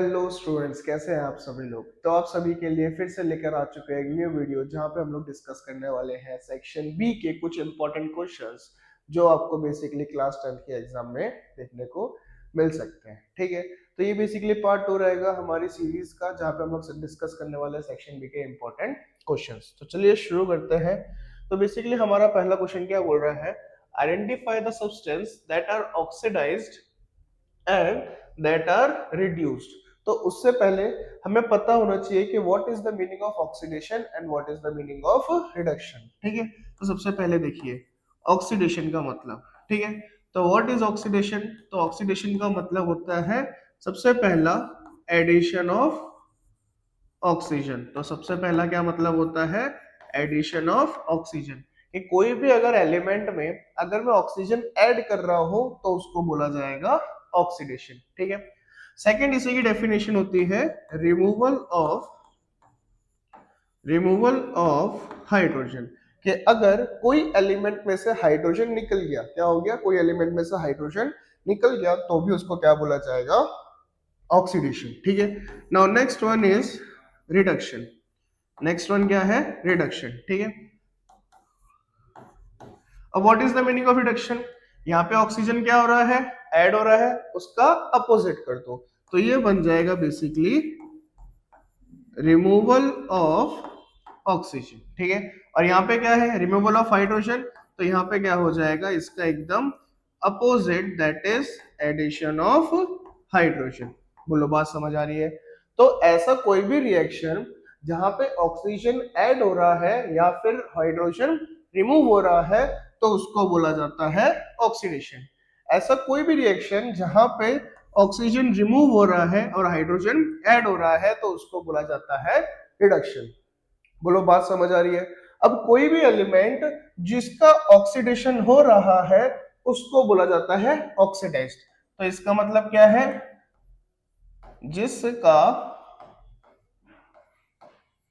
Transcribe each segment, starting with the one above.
Hello students, कैसे हैं आप सभी लोग। तो आप सभी के लिए फिर से लेकर आ चुके हैं एक न्यू वीडियो जहां पे हम लोग डिस्कस करने वाले हैं सेक्शन बी के कुछ इंपॉर्टेंट क्वेश्चंस जो आपको बेसिकली क्लास 10 के एग्जाम में देखने को मिल सकते हैं। ठीक है, तो ये बेसिकली पार्ट 2 रहेगा हमारी सीरीज का जहां पे हम लोग डिस्कस करने वाले हैं सेक्शन बी के इंपॉर्टेंट क्वेश्चंस। तो चलिए शुरू करते हैं। तो बेसिकली हमारा पहला क्वेश्चन क्या बोल रहा है, identify the substance that are oxidised and that are reduced. तो उससे पहले हमें पता होना चाहिए कि what is the meaning of oxidation and what is the meaning of reduction. ठीक है, तो सबसे पहले देखिए ऑक्सीडेशन का मतलब। ठीक है, तो व्हाट इज ऑक्सीडेशन। तो ऑक्सीडेशन का मतलब होता है सबसे पहला एडिशन ऑफ ऑक्सीजन। तो सबसे पहला क्या मतलब होता है, एडिशन ऑफ ऑक्सीजन। कि कोई भी अगर एलिमेंट में अगर मैं ऑक्सीजन ऐड कर रहा हूं तो उसको बोला जाएगा ऑक्सीडेशन। ठीक है, सेकंड इसी की डेफिनेशन होती है रिमूवल ऑफ हाइड्रोजन। कि अगर कोई एलिमेंट में से हाइड्रोजन निकल गया, क्या हो गया, कोई एलिमेंट में से हाइड्रोजन निकल गया तो भी उसको क्या बोला जाएगा, ऑक्सीडेशन। ठीक है, now next one is reduction. Next one क्या है, रिडक्शन। ठीक है, अब what is the meaning of reduction. यहाँ पे ऑक्सीजन क्या हो रहा है, ऐड हो रहा है, उसका अपोजिट कर दो तो ये बन जाएगा बेसिकली रिमूवल ऑफ ऑक्सीजन। ठीक है, और यहाँ पे क्या है, रिमूवल ऑफ हाइड्रोजन, तो यहाँ पे क्या हो जाएगा, इसका एकदम opposite, that is addition of hydrogen. बोलो बात समझ आ रही है। तो ऐसा कोई भी रिएक्शन जहां पे ऑक्सीजन ऐड हो रहा है या फिर हाइड्रोजन रिमूव हो रहा है तो उसको बोला जाता है ऑक्सीडेशन। ऐसा कोई भी रिएक्शन जहां पे ऑक्सीजन रिमूव हो रहा है और हाइड्रोजन ऐड हो रहा है तो उसको बोला जाता है रिडक्शन। बोलो बात समझ आ रही है। अब कोई भी एलिमेंट जिसका ऑक्सीडेशन हो रहा है उसको बोला जाता है ऑक्सीडाइज्ड। तो इसका मतलब क्या है, जिसका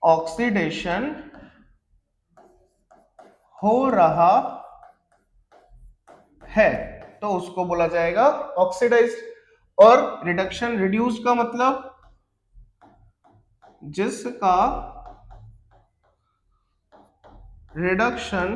ऑक्सीडेशन हो रहा है तो उसको बोला जाएगा ऑक्सीडाइज्ड। और रिडक्शन रिड्यूस का मतलब जिसका रिडक्शन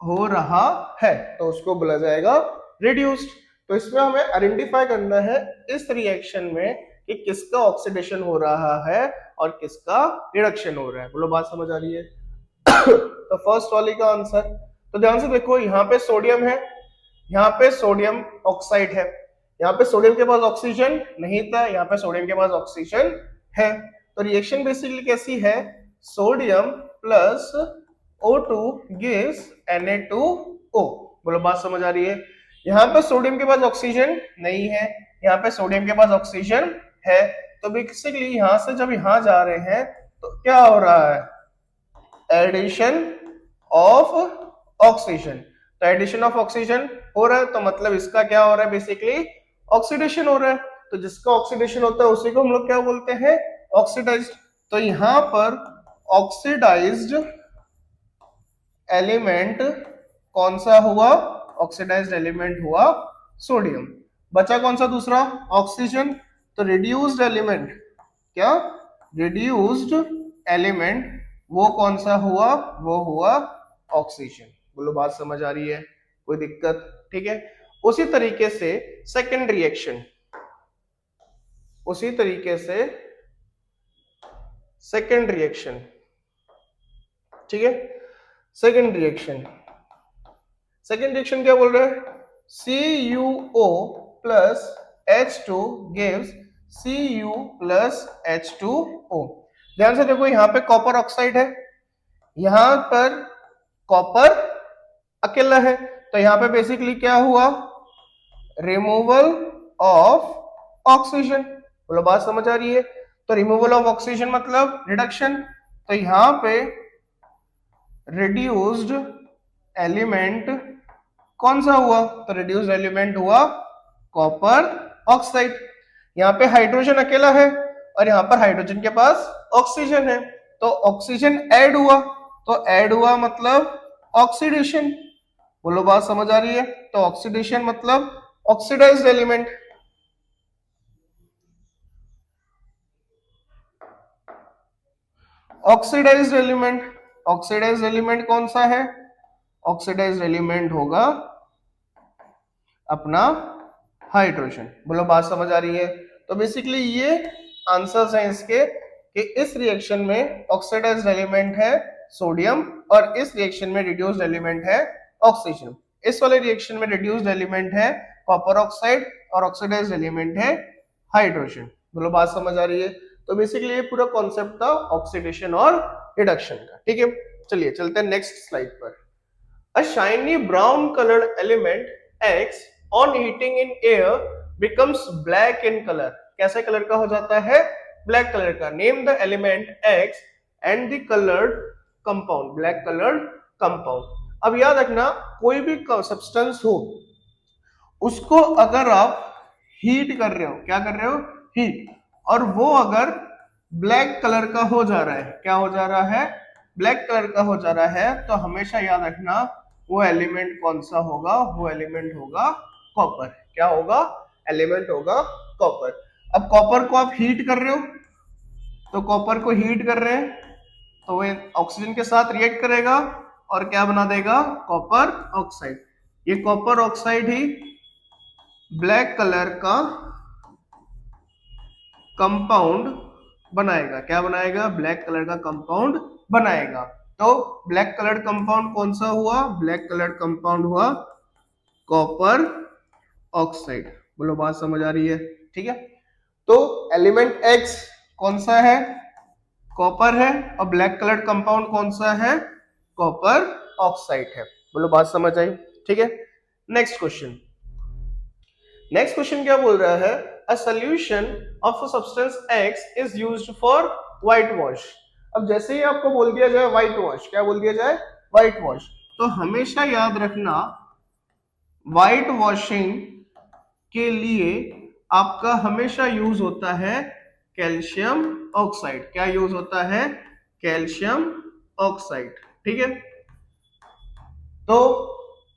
हो रहा है तो उसको बोला जाएगा रिड्यूस्ड। तो इसमें हमें आइडेंटिफाई करना है इस रिएक्शन में कि किसका ऑक्सीडेशन हो रहा है और किसका रिडक्शन हो रहा है। बोलो बात समझ आ रही है। तो फर्स्ट वाली का आंसर, तो ध्यान से देखो, यहाँ पे सोडियम है, यहाँ पे सोडियम ऑक्साइड है, यहाँ पे सोडियम के पास ऑक्सीजन नहीं था, यहाँ पे सोडियम के पास ऑक्सीजन है। तो रिएक्शन बेसिकली कैसी है, sodium plus O2 gives Na2O। बोलो बात समझ आ रही है। यहाँ पे सोडियम के पास ऑक्सीजन नहीं है, यहाँ पे सोडियम के पास ऑक्सीजन है, तो बेसिकली यहाँ से जब यहाँ जा रहे हैं तो क्या हो रहा है, एडिशन ऑफ ऑक्सीजन। तो एडिशन ऑफ ऑक्सीजन हो रहा है तो मतलब इसका क्या हो रहा है, बेसिकली ऑक्सीडेशन हो रहा है। तो जिसका ऑक्सीडेशन होता है उसी को हम लोग क्या बोलते हैं, ऑक्सीडाइज्ड। तो यहां पर ऑक्सीडाइज्ड एलिमेंट कौन सा हुआ, ऑक्सीडाइज्ड एलिमेंट हुआ सोडियम। बचा कौन सा दूसरा, ऑक्सीजन। तो रिड्यूस्ड एलिमेंट, क्या, रिड्यूस्ड एलिमेंट वो कौन सा हुआ, वो हुआ ऑक्सीजन। बोलो बात समझ आ रही है, कोई दिक्कत। ठीक है, उसी तरीके से सेकंड रिएक्शन, उसी तरीके से सेकंड रिएक्शन। ठीक है, सेकंड रिएक्शन, सेकंड रिएक्शन क्या बोल रहे हैं, CuO plus H2 gives Cu plus H2O। ध्यान से देखो, यहाँ पे कॉपर ऑक्साइड है, यहां पर कॉपर अकेला है, तो यहाँ पे बेसिकली क्या हुआ, रिमूवल ऑफ ऑक्सीजन। बोलो बात समझ आ रही है। तो रिमूवल ऑफ ऑक्सीजन मतलब रिडक्शन। तो यहाँ पे रिड्यूस्ड एलिमेंट कौन सा हुआ, तो रिड्यूस्ड एलिमेंट हुआ कॉपर ऑक्साइड। यहाँ पे हाइड्रोजन अकेला है और यहाँ पर हाइड्रोजन के पास ऑक्सीजन है, तो ऑक्सीजन ऐड हुआ, तो ऐड हुआ मतलब ऑक्सीडेशन। बोलो बात समझ आ रही है। तो ऑक्सीडेशन मतलब oxidised element. Oxidised element, oxidised element कौन सा है? ऑक्सीडाइज्ड एलिमेंट होगा अपना हाइड्रोजन। बोलो बात समझ आ रही है? तो बेसिकली ये आंसर्स हैं इसके कि इस रिएक्शन में ऑक्सीडाइज्ड एलिमेंट है सोडियम और इस रिएक्शन में रिड्यूस्ड एलिमेंट है ऑक्सीजन। इस वाले रिएक्शन में रिड्यूस्ड एलिमेंट है कॉपर ऑक्साइड और ऑक्सीडाइज्ड एलिमेंट है हाइड्रोजन। बोलो बात समझ आ रही है? तो बेसिकली ये पूरा कॉन्सेप्ट था ऑक्सीडेशन और रिडक्शन का। ठीक है, चलिए चलते हैं नेक्स्ट स्लाइड पर। A shiny brown colored element X on heating in air becomes black in color. कैसे कलर का हो जाता है? ब्लैक कलर का। Name the element X and the colored compound, black colored compound. अब याद रखना कोई भी सब्सटेंस हो उसको अगर आप हीट कर रहे हो, क्या कर रहे हो? हीट, और वो अगर ब्लैक कलर का हो जा रहा है, क्या हो जा रहा है? ब्लैक कलर का हो जा रहा है, तो हमेशा याद रखना वो एलिमेंट कौन सा होगा? वो एलिमेंट होगा कॉपर। क्या होगा? एलिमेंट होगा कॉपर। अब कॉपर को आप हीट कर रहे हो, तो कॉपर को हीट कर रहे हैं तो वो ऑक्सीजन के साथ रिएक्ट करेगा और क्या बना देगा? Copper oxide. ये कॉपर ऑक्साइड ही ब्लैक कलर का कंपाउंड बनाएगा। क्या बनाएगा? ब्लैक कलर का कंपाउंड बनाएगा। तो ब्लैक कलर्ड कंपाउंड कौन सा हुआ? ब्लैक कलर्ड कंपाउंड हुआ कॉपर ऑक्साइड। बोलो बात समझ आ रही है? ठीक है, तो एलिमेंट एक्स कौन सा है? कॉपर है, और ब्लैक कलर्ड कंपाउंड कौन सा है? कॉपर ऑक्साइड है। बोलो बात समझ आई? ठीक है, नेक्स्ट क्वेश्चन। नेक्स्ट क्वेश्चन क्या बोल रहा है? A solution of a substance x is used for white wash. अब जैसे ही आपको बोल दिया जाए व्हाइट वॉश, क्या बोल दिया जाए? व्हाइट वॉश, तो हमेशा याद रखना व्हाइट वॉशिंग के लिए आपका हमेशा यूज होता है कैल्शियम ऑक्साइड। क्या यूज होता है? Calcium oxide. ठीक है, तो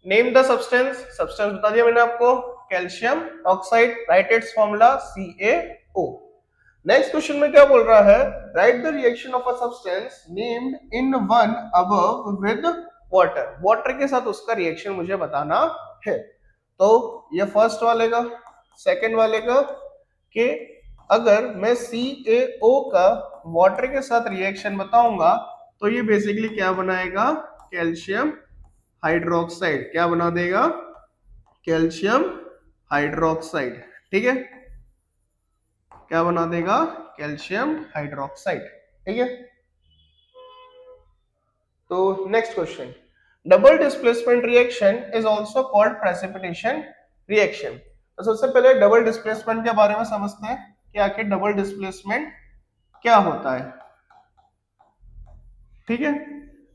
नेम द सब्सटेंस, सब्सटेंस बता दिया मैंने आपको, calcium oxide. Right it's formula CaO। Next question में क्या बोल रहा है? Right the reaction of a substance named in one above with water. Water के साथ उसका रिएक्शन मुझे बताना है। तो ये फर्स्ट वाले का, सेकंड वाले का, कि अगर मैं CaO का वाटर के साथ रिएक्शन बताऊंगा तो ये बेसिकली क्या बनाएगा? Calcium hydroxide. क्या बना देगा? Calcium hydroxide. ठीक है, क्या बना देगा? Calcium hydroxide. ठीक है, तो next question. Double displacement reaction is also called precipitation reaction. तो सबसे पहले डबल डिस्प्लेसमेंट के बारे में समझते हैं कि आखिर डबल डिस्प्लेसमेंट क्या होता है। ठीक है,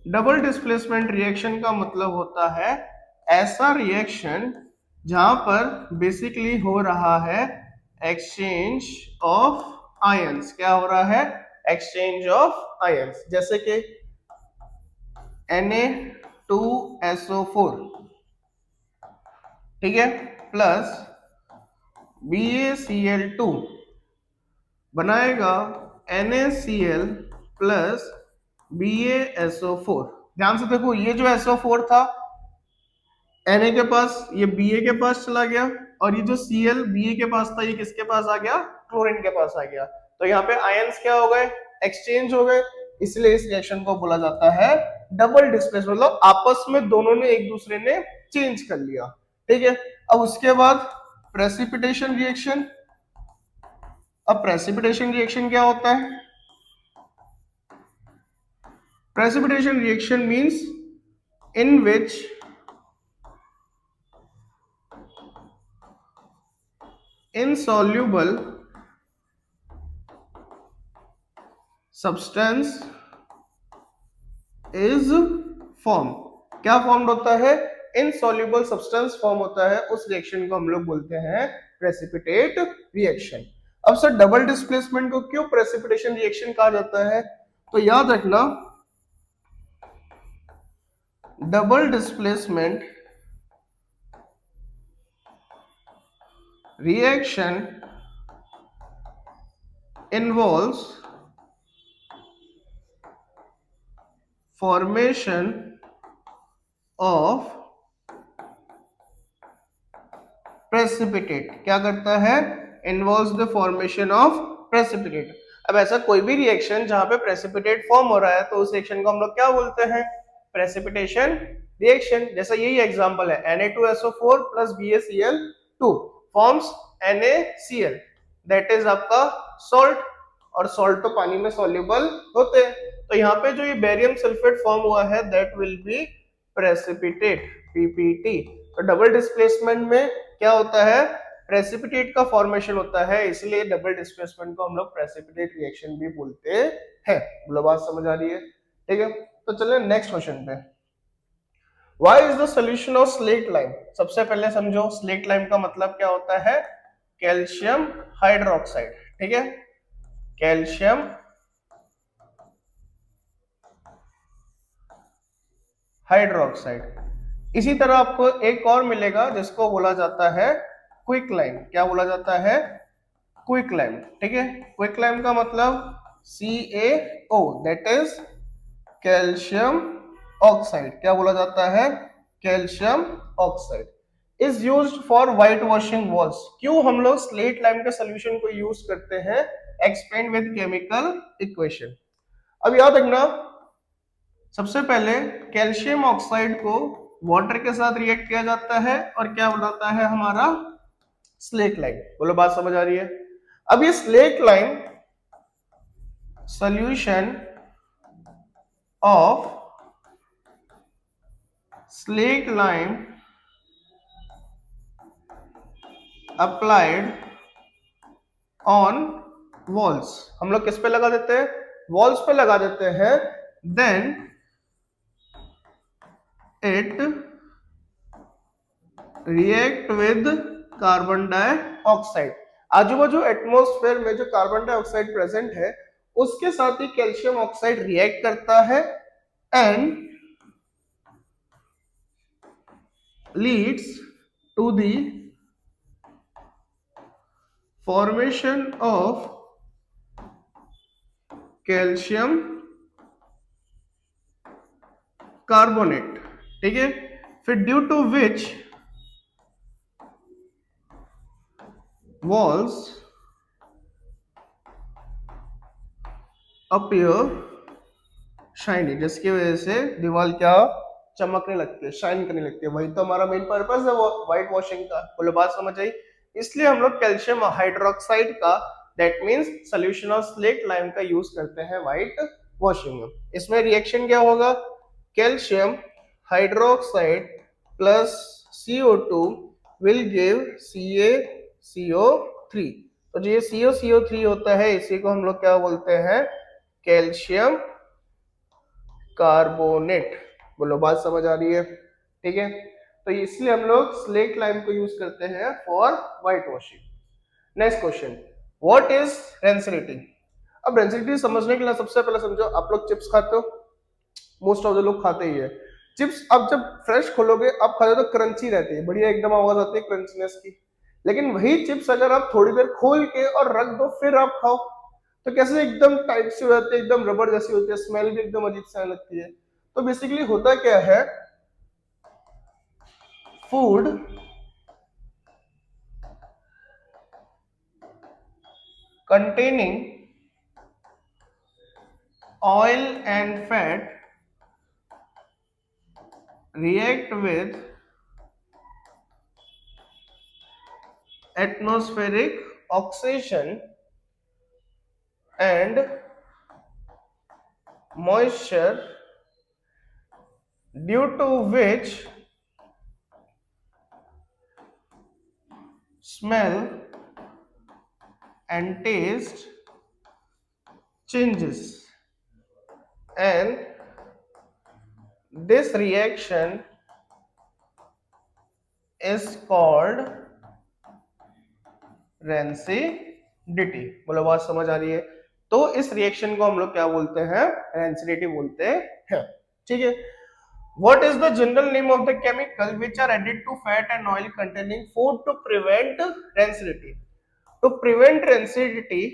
डबल डिस्प्लेसमेंट रिएक्शन का मतलब होता है ऐसा रिएक्शन जहां पर बेसिकली हो रहा है एक्सचेंज ऑफ आयंस। क्या हो रहा है? Exchange of ions. जैसे कि Na2SO4, ठीक है, प्लस BaCl2 बनाएगा NaCl प्लस BaSO4। ध्यान से देखो, ये जो SO4 था Na के पास, ये Ba के पास चला गया, और ये जो Cl Ba के पास था ये किसके पास आ गया? क्लोरीन के पास आ गया। तो यहाँ पे आयंस क्या हो गए? एक्सचेंज हो गए। इसलिए इस रिएक्शन को बोला जाता है डबल डिस्प्लेसमेंट, मतलब आपस में दोनों ने एक दूसरे ने चेंज कर लिया। ठीक है, अब उसके बाद प्रेसिपिटेशन रिएक्शन। अब प्रेसिपिटेशन रिएक्शन क्या होता है? Precipitation reaction means in which insoluble substance is formed। क्या फॉर्म्ड होता है? इनसॉल्युबल सब्सटेंस फॉर्म होता है। उस रिएक्शन को हम लोग बोलते हैं प्रेसिपिटेट रिएक्शन। अब सर डबल डिस्प्लेसमेंट को क्यों प्रेसिपिटेशन रिएक्शन कहा जाता है? तो याद रखना double displacement reaction involves formation of precipitate, क्या करता है, involves the formation of precipitate. अब ऐसा कोई भी रिएक्शन जहां पे प्रेसिपिटेट फॉर्म हो रहा है तो उस रिएक्शन को हम लोग क्या बोलते हैं, प्रेसिपिटेशन रिएक्शन। जैसा यही एग्जांपल है Na2SO4 plus BaCl2 forms NaCl, that is आपका सॉल्ट, और सॉल्ट तो पानी में सॉल्युबल होते हैं। तो यहाँ पे जो ये बेरियम सल्फेट फॉर्म हुआ है that will be precipitate, PPT। तो डबल डिस्प्लेसमेंट में क्या होता है, प्रेसिपिटेट का फॉर्मेशन होता है, इसलिए डबल डिस्प्लेसमेंट को हम लोग प्रेसिपिटेट रिएक्शन भी बोलते हैं। बोलो बात समझ आ रही है, ठीक है। तो चलिए नेक्स्ट क्वेश्चन पे, why is the solution of slate lime. सबसे पहले समझो स्लेट लाइम का मतलब क्या होता है, कैल्शियम हाइड्रोक्साइड, ठीक है, कैल्शियम हाइड्रोक्साइड। इसी तरह आपको एक और मिलेगा जिसको बोला जाता है क्विक लाइम। क्या बोला जाता है, क्विक लाइम, ठीक है। क्विक लाइम का मतलब CaO, that is calcium oxide. क्या बोला जाता है, calcium oxide. Is used for white washing walls. क्यों हम लोग स्लेट लाइम के सोल्यूशन को यूज करते हैं, एक्सप्लेन विद केमिकल इक्वेशन। अब याद रखना, सबसे पहले कैल्शियम ऑक्साइड को वाटर के साथ रिएक्ट किया जाता है और क्या बनाता है हमारा, स्लेट लाइम। बोलो बात समझ आ रही है। अब ये slate lime solution of slate lime applied on walls, हम लोग किस पे लगा देते हैं, वॉल्स पे लगा देते हैं, then it react with carbon dioxide. आजू बाजू एटमॉस्फेयर में जो कार्बन डाइऑक्साइड प्रेजेंट है उसके साथ ही कैल्शियम ऑक्साइड रिएक्ट करता है and leads to the formation of calcium carbonate, ठीक है। फिर due to which walls appear shiny, जिसकी वजह से दीवार क्या चमकने लगती है, शाइन करने लगती है। वही तो हमारा मेन पर्पस है वो व्हाइट वॉशिंग का। बोलो बात समझ आई। इसलिए हम लोग कैल्शियम हाइड्रोक्साइड का, that means solution of slate lime का यूज करते हैं व्हाइट वॉशिंग में। इसमें रिएक्शन क्या होगा, calcium hydroxide plus CO2 will give CaCO3। तो जो ये CaCO3 होता है इसी को हम लोग क्या बोलते हैं, कैल्शियम कार्बोनेट। बोलो बात समझ आ रही है, ठीक है। तो इसलिए हम लोग स्लेट लाइम को यूज करते हैं for white washing. Next question, what is rancidity. अब रेंसिडिटी समझने के लिए सबसे पहले समझो, आप लोग चिप्स खाते हो, मोस्ट ऑफ द लोग खाते ही है चिप्स। अब जब फ्रेश खोलोगे आप खाते हो तो क्रंची रहती है, बढ़िया एकदम आवाज आती है क्रंचनेस की। लेकिन वही चिप्स अगर आप थोड़ी देर खोल के और रख दो फिर आप खाओ तो कैसे एकदम टाइट सी हो जाती है, एकदम रबड़ जैसी होती है, स्मेल भी एकदम अजीब सी आने लगती है। तो बेसिकली होता क्या है, food containing oil and fat react with atmospheric oxidation and moisture, due to which smell and taste changes, and this reaction is called rancidity. बोलो बात समझ आ रही है। तो इस रिएक्शन को हम लोग क्या बोलते हैं, रेंसिडिटी बोलते हैं, ठीक है। What is the general name of the chemical which are added to fat and oil containing food to prevent rancidity? To prevent rancidity,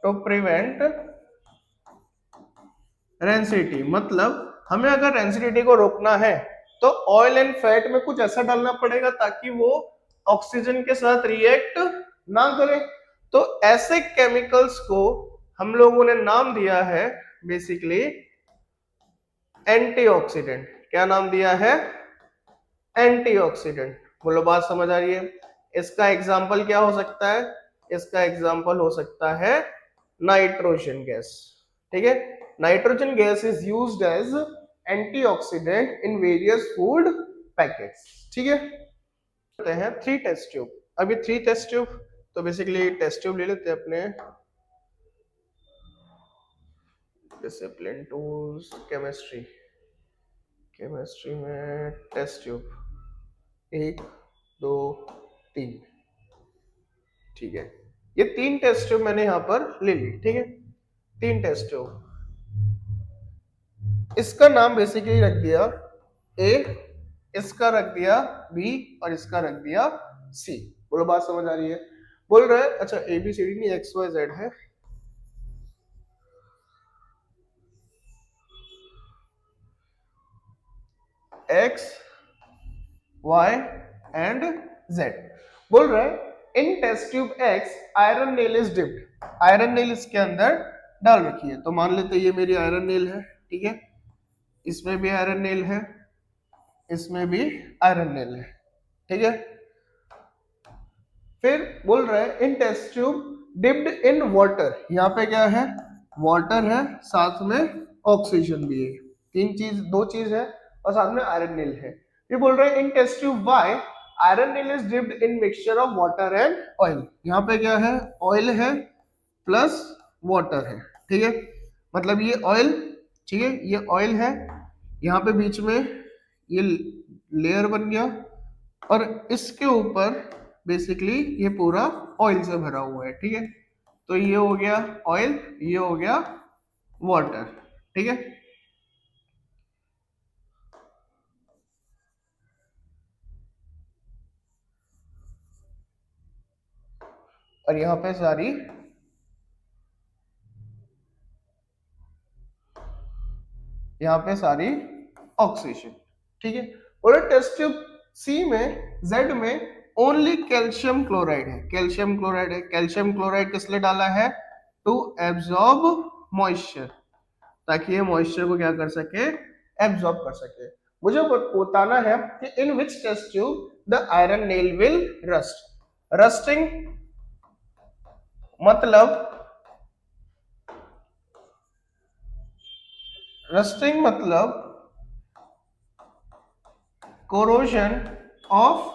to prevent रेंसिटी मतलब हमें अगर रेंसिडिटी को रोकना है तो ऑयल एंड फैट में कुछ ऐसा डालना पड़ेगा ताकि वो ऑक्सीजन के साथ रिएक्ट ना करे। तो ऐसे केमिकल्स को हम लोगों ने नाम दिया है बेसिकली एंटीऑक्सीडेंट। क्या नाम दिया है? एंटीऑक्सीडेंट। बोलो बात समझ आ रही है? इसका एग्जाम्पल क्या हो सकता है? इसका एग्जाम्पल हो सकता है नाइट्रोजन गैस। ठीक है, nitrogen gas is used as antioxidant in various food packets. ठीक है, करते हैं 3 टेस्ट ट्यूब। अभी 3 टेस्ट ट्यूब, तो बेसिकली टेस्ट ट्यूब ले लेते हैं अपने डिसिप्लिन टूल्स केमिस्ट्री। केमिस्ट्री में टेस्ट ट्यूब 1 2 3। ठीक है, ये 3 टेस्ट ट्यूब मैंने यहां पर ले ली। ठीक है, 3 टेस्ट ट्यूब, इसका नाम बेसिकली रख दिया ए, इसका रख दिया बी और इसका रख दिया सी। बोलो बात समझ आ रही है? बोल रहे हैं अच्छा ए बी सी डी नहीं, एक्स वाई जेड है। X Y and Z. बोल रहे हैं in test tube X iron nail is dipped. Iron nail इसके अंदर डाल रखी है, तो मान लेते ये मेरी आयरन नेल है। ठीक है, इसमें भी आयरन नेल है, इसमें भी आयरन नेल है। ठीक है, फिर बोल रहे हैं in test tube dipped in water. यहाँ पे क्या है? वाटर है, साथ में ऑक्सीजन भी है। 3 चीज, 2 चीज है और साथ में आयरन नेल है। ये बोल रहे हैं in test tube Y iron nail is dipped in mixture of water and oil. यहाँ पे क्या है? ऑयल है प्लस वाटर है। ठीक है, मतलब ये ऑयल, ठीक है, ये ऑयल है, यहाँ पे बीच में ये लेयर बन गया और इसके ऊपर बेसिकली ये पूरा ऑयल से भरा हुआ है। ठीक है, तो ये हो गया ऑयल, ये हो गया वाटर। ठीक है, और यहां पे सारी ऑक्सीजन। ठीक है, और टेस्ट ट्यूब सी में जेड में ओनली कैल्शियम क्लोराइड है। कैल्शियम क्लोराइड है। कैल्शियम क्लोराइड किस लिए डाला है? टू एब्जॉर्ब मॉइस्चर, ताकि ये मॉइस्चर को क्या कर सके? एब्जॉर्ब कर सके। मुझे बताना है कि in which test tube the iron nail will rust. Rusting मतलब कोरोजन ऑफ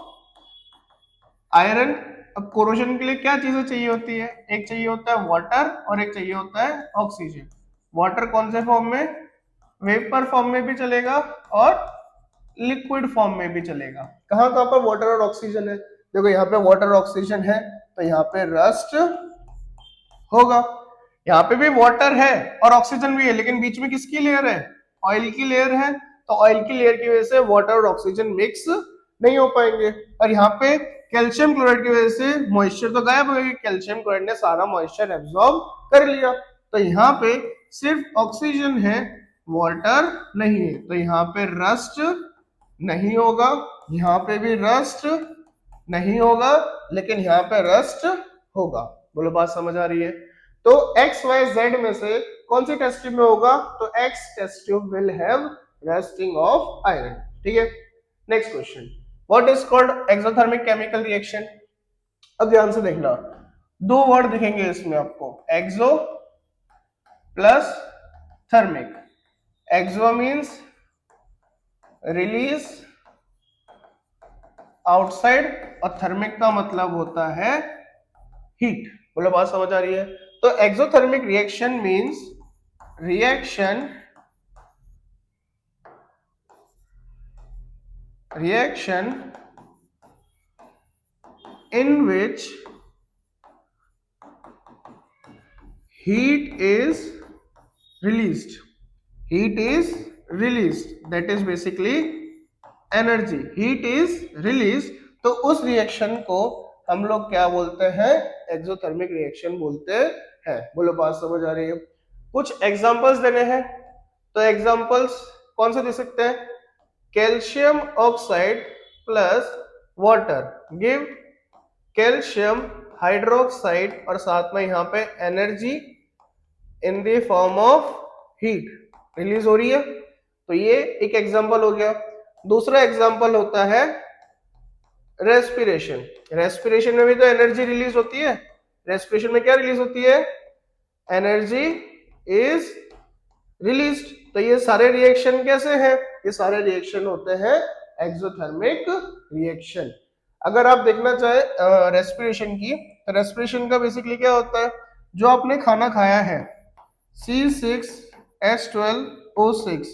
आयरन। अब कोरोजन के लिए क्या चीजें चाहिए होती है? एक चाहिए होता है वाटर और एक चाहिए होता है ऑक्सीजन। वाटर कौन से फॉर्म में? वेपर फॉर्म में भी चलेगा और लिक्विड फॉर्म में भी चलेगा। कहां कहां पर वाटर और ऑक्सीजन है? देखो यहाँ पे वाटर और ऑक्सीजन है, तो यहाँ पे रस्ट होगा। यहाँ पे भी वाटर है और ऑक्सीजन भी है, लेकिन बीच में किसकी लेयर है? ऑयल की लेयर है। तो ऑयल की लेयर की वजह से वाटर और ऑक्सीजन मिक्स नहीं हो पाएंगे। और यहाँ पे कैल्शियम क्लोराइड की वजह से मॉइस्चर तो गायब हो गया, कैल्शियम क्लोराइड ने सारा मॉइस्चर एब्जॉर्ब कर लिया। तो यहाँ पे सिर्फ ऑक्सीजन है, वाटर नहीं है, तो यहाँ पे रस्ट नहीं होगा, यहाँ पे भी रस्ट नहीं होगा, लेकिन यहाँ पे रस्ट होगा। बोलो बात समझ आ रही है? तो एक्स वाई जेड में से कौन सी टेस्ट ट्यूब में होगा? तो X test tube will have rusting of iron. ठीक है, next question, what is called exothermic chemical reaction. अब ध्यान से देखना, 2 वर्ड दिखेंगे इसमें आपको, exo plus thermic. Exo means release outside और थर्मिक का मतलब होता है हीट। बोलो बात समझ आ रही है? तो exothermic reaction means reaction in which heat is released. That is basically energy. Heat is released. तो उस रिएक्शन को हम लोग क्या बोलते हैं? एक्सोथर्मिक रिएक्शन बोलते हैं। बोलो बात समझ आ रही है? कुछ एग्जांपल्स देने हैं। तो एग्जांपल्स कौन से दे सकते हैं? Calcium oxide plus water give calcium hydroxide और साथ में यहाँ पे energy in the form of heat release हो रही है। तो ये एक एग्जांपल हो गया। दूसरा एग्जांपल होता है रेस्पिरेशन। रेस्पिरेशन में भी तो एनर्जी रिलीज होती है। रेस्पिरेशन में क्या रिलीज होती है? Energy is released. तो ये सारे रिएक्शन कैसे हैं? ये सारे रिएक्शन होते हैं एक्सोथर्मिक रिएक्शन। अगर आप देखना चाहे रेस्पिरेशन की, तो रेस्पिरेशन का बेसिकली क्या होता है? जो आपने खाना खाया है C6H12O6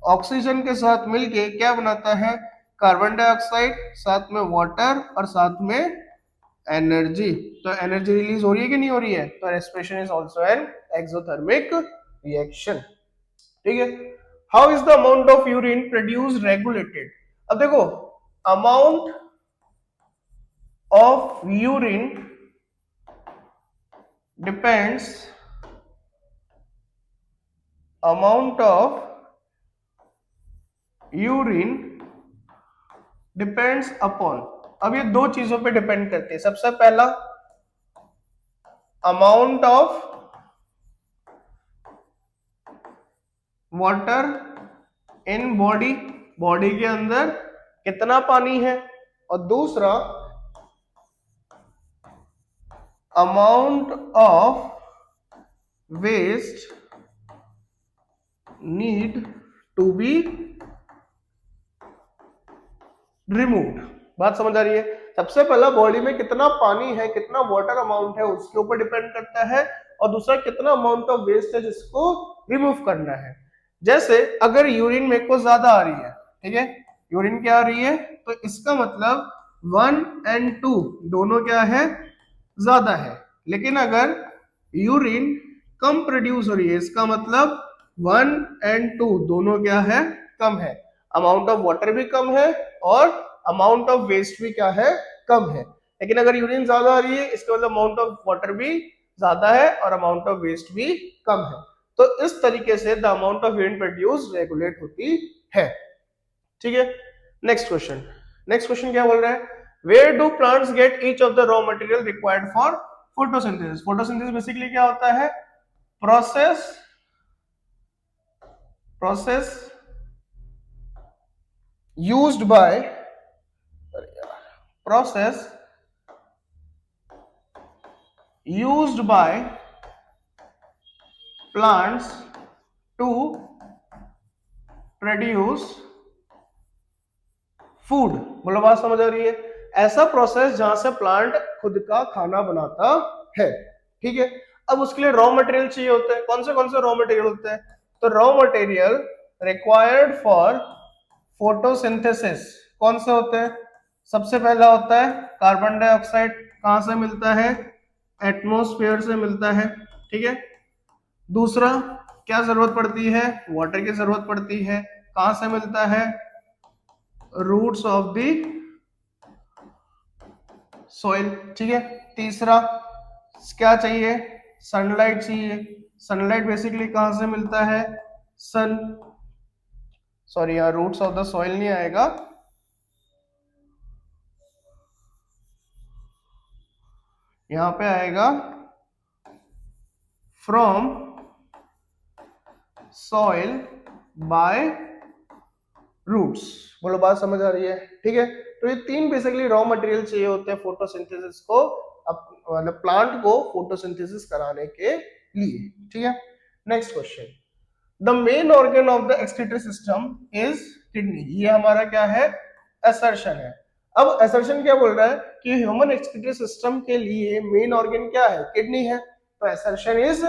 ऑक्सीजन के साथ मिलके क्या बनाता है? कार्बन डाइऑक्साइड, साथ में वाटर और साथ में एनर्जी। तो एनर्जी रिलीज हो रही है कि नहीं हो रही है? तो respiration is also an exothermic reaction. ठीक है। How is the amount of urine produce regulated? अब देखो, amount of urine depends amount of urine depends upon. अब ये दो चीजों पे डिपेंड करते हैं। सबसे पहला amount of water in body, body के अंदर कितना पानी है, और दूसरा amount of waste need to be removed. बात समझ आ रही है? सबसे पहला बॉडी में कितना पानी है, कितना वाटर अमाउंट है, उसके ऊपर डिपेंड करता है, और दूसरा कितना अमाउंट ऑफ वेस्ट है जिसको रिमूव करना है। जैसे अगर यूरिन मेरे को ज्यादा आ रही है, ठीक है, यूरिन क्या आ रही है, तो इसका मतलब 1 और 2 दोनों क्या है? ज्यादा है। लेकिन अगर यूरिन कम प्रोड्यूस हो रही है, इसका मतलब 1 और 2 दोनों क्या है? कम है। अमाउंट ऑफ वाटर भी कम है और अमाउंट ऑफ वेस्ट भी क्या है? कम है। लेकिन अगर यूरिन ज्यादा आ रही है, इसका मतलब अमाउंट ऑफ वाटर भी ज्यादा है और अमाउंट ऑफ वेस्ट भी कम है। तो इस तरीके से the amount of urine produce regulate होती है। ठीक है। नेक्स्ट क्वेश्चन, नेक्स्ट क्वेश्चन क्या बोल रहा है? Where do plants get each of the raw material required for photosynthesis? Photosynthesis basically क्या होता है? Process used by process used by plants to produce food. बोलो, बात समझ आ रही है? ऐसा प्रोसेस जहां से प्लांट खुद का खाना बनाता है। ठीक है। अब उसके लिए रॉ मटेरियल चाहिए होता है। कौन से रॉ मटेरियल होते हैं? तो raw material required for photosynthesis कौन से होते हैं? सबसे पहला होता है कार्बन डाइऑक्साइड। कहां से मिलता है? एटमॉस्फेयर से मिलता है। ठीक है। दूसरा क्या जरूरत पड़ती है? वाटर की जरूरत पड़ती है। कहां से मिलता है? Roots of the soil. ठीक है। तीसरा क्या चाहिए? सनलाइट चाहिए। सनलाइट बेसिकली कहां से मिलता है? सन, सॉरी यहाँ रूट्स ऑफ द सॉइल नहीं आएगा, यहां पे आएगा फ्रॉम सॉइल बाय रूट्स। बोलो, बात समझ आ रही है? ठीक है। तो ये तीन बेसिकली रॉ मटेरियल चाहिए होते हैं फोटोसिंथेसिस को, मतलब प्लांट को फोटोसिंथेसिस कराने के लिए। ठीक है। Next question, the main organ of the excretory system is kidney. ये हमारा क्या है? असर्शन है। अब असर्शन क्या बोल रहा है कि ह्यूमन एक्सक्रीटरी सिस्टम के लिए मेन ऑर्गन क्या है? किडनी है। तो असर्शन इज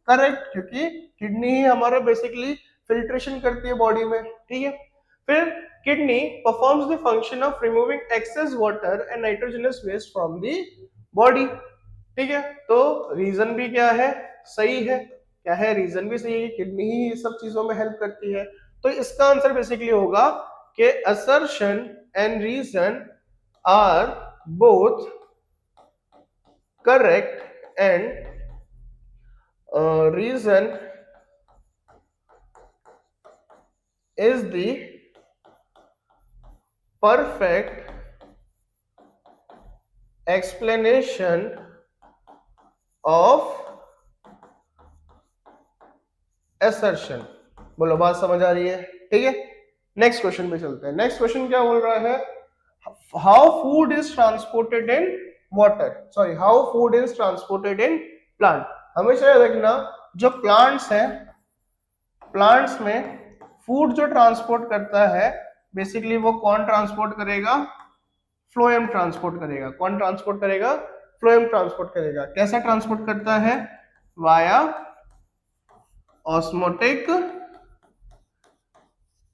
करेक्ट, क्योंकि किडनी ही हमारा बेसिकली फिल्ट्रेशन करती है बॉडी में। ठीक है। फिर kidney performs the function of removing excess water and nitrogenous waste from the body. ठीक है। तो रीजन भी क्या है? सही है। क्या है? रीजन भी सही है, किडनी ही सब चीजों में हेल्प करती है। तो इसका आंसर बेसिकली होगा कि assertion and reason are both correct and reason is the perfect explanation of assertion। बोलो बात समझ आ रही है? ठीक है, नेक्स्ट क्वेश्चन पे चलते हैं। नेक्स्ट क्वेश्चन क्या बोल रहा है? How food is transported in water, sorry how food is transported in plant. हमेशा याद रखना, जो प्लांट्स है, प्लांट्स में फूड जो ट्रांसपोर्ट करता है बेसिकली वो कौन ट्रांसपोर्ट करेगा? फ्लोएम ट्रांसपोर्ट करेगा। कौन ट्रांसपोर्ट करेगा? फ्लोएम ट्रांसपोर्ट करेगा। कैसा ट्रांसपोर्ट करता है? Via osmotic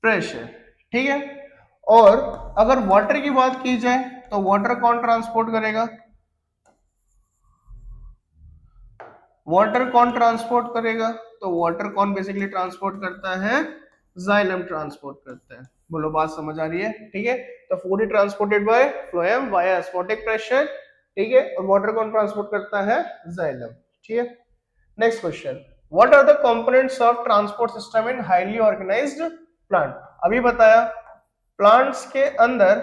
pressure. ठीक है, और अगर वाटर की बात की जाए तो वाटर कौन ट्रांसपोर्ट करेगा? वाटर कौन ट्रांसपोर्ट करेगा? तो वाटर कौन बेसिकली ट्रांसपोर्ट करता है? जाइलम ट्रांसपोर्ट करता है। बोलो बात समझ आ रही है? ठीक है, तो food is transported by phloem via osmotic pressure. ठीक है, और वाटर कौन ट्रांसपोर्ट करता है? जाइलम। ठीक है, next question, what are the components of transport system in highly organised plant. अभी बताया प्लांट्स के अंदर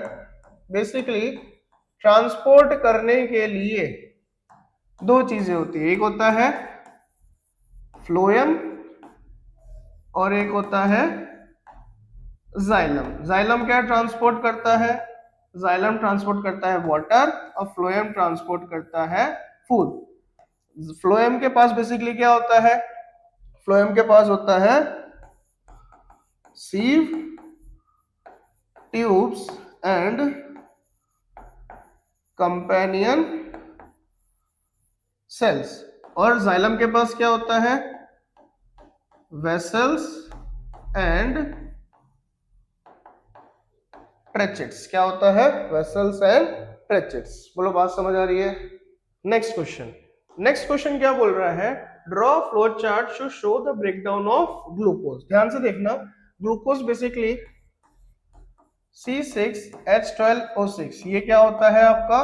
बेसिकली ट्रांसपोर्ट करने के लिए दो चीजें होती है, एक होता है फ्लोएम और एक होता है जाइलम। जाइलम क्या ट्रांसपोर्ट करता है? जाइलम ट्रांसपोर्ट करता है वाटर और फ्लोएम ट्रांसपोर्ट करता है फूड। फ्लोएम के पास बेसिकली क्या होता है? फ्लोएम के पास होता है sieve tubes and companion cells, और जाइलम के पास क्या होता है? Vessels and tracheids. क्या होता है? Vessels and tracheids. बोलो बात समझ आ रही है? नेक्स्ट क्वेश्चन, नेक्स्ट क्वेश्चन क्या बोल रहा है? Draw flow chart to show the breakdown of glucose. ध्यान से देखना, ग्लूकोज बेसिकली C6H12O6, ये क्या होता है? आपका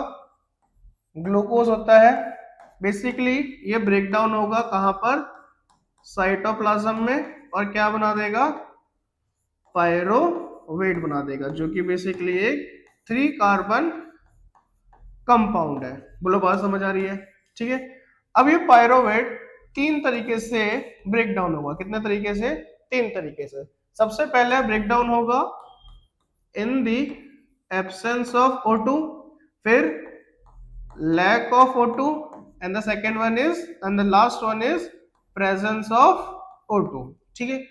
ग्लूकोज होता है। बेसिकली ये ब्रेकडाउन होगा कहां पर? साइटोप्लाज्म में, और क्या बना देगा? पायरोवेट बना देगा, जो कि बेसिकली एक 3 कार्बन कंपाउंड है। बोलो बात समझ आ रही है? ठीक है, अब ये पायरोवेट 3 तरीके से ब्रेकडाउन होगा। कितने तरीके से? 3 तरीके से। सबसे पहले ब्रेकडाउन होगा इन दी एब्सेंस ऑफ O2, फिर lack of O2, and the second one is, and the last one is presence of O2। ठीक है,